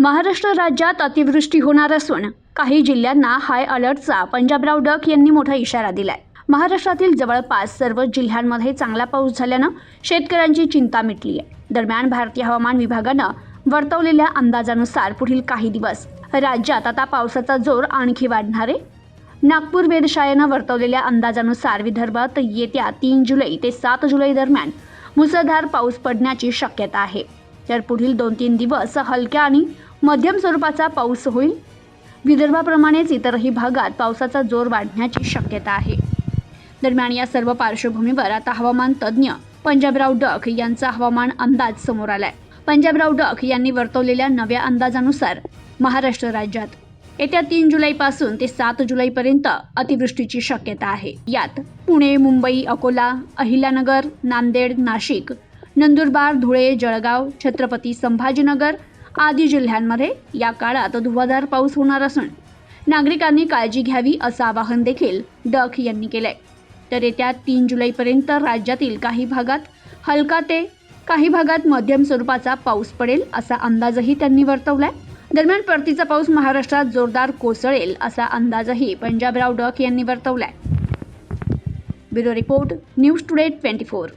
महाराष्ट्र राज्यात अतिवृष्टी होणार असून काही जिल्ह्यांना हाय अलर्टचा पंजाबराव डक यांनी मोठा इशारा दिलाय। महाराष्ट्रातील जवळपास सर्व जिल्ह्यांमध्ये चांगला पाऊस झाल्यानं शेतकऱ्यांची चिंता मिटली आहे। दरम्यान भारतीय हवामान विभागानं वर्तवलेल्या अंदाजानुसार पुढील काही दिवस राज्यात आता पावसाचा जोर आणखी वाढणार आहे। नागपूर वेधशाळेनं वर्तवलेल्या अंदाजानुसार विदर्भात येत्या 3 जुलै ते 7 जुलै दरम्यान मुसळधार पाऊस पडण्याची शक्यता आहे। तर पुढील 2-3 दिवस हलक्या आणि मध्यम स्वरूपाचा पाऊस होईल। विदर्भाप्रमाणेच इतरही भागात पावसाचा जोर वाढण्याची शक्यता आहे। दरम्यान या सर्व पार्श्वभूमीवर आता हवामान तज्ज्ञ पंजाबराव डक यांचा हवामान अंदाज समोर आलाय। पंजाबराव डक यांनी वर्तवलेल्या नव्या अंदाजानुसार महाराष्ट्र राज्यात येत्या 3 जुलैपासून ते 7 जुलैपर्यंत अतिवृष्टीची शक्यता आहे। यात पुणे, मुंबई, अकोला, अहिल्यानगर, नांदेड, नाशिक, नंदुरबार, धुळे, जळगाव, छत्रपती संभाजीनगर आदी जिल्ह्यांमध्ये या काळात धुवाधार पाऊस होणार असून नागरिकांनी काळजी घ्यावी असं आवाहन देखील डक यांनी केलंय। तर येत्या 3 जुलैपर्यंत राज्यातील काही भागात हलका ते काही भागात मध्यम स्वरूपाचा पाऊस पडेल असा अंदाजही त्यांनी वर्तवलाय। दरम्यान परतीचा पाऊस महाराष्ट्रात जोरदार कोसळेल असा अंदाजही पंजाबराव डक यांनी वर्तवलाय। Bureau report, news today 24।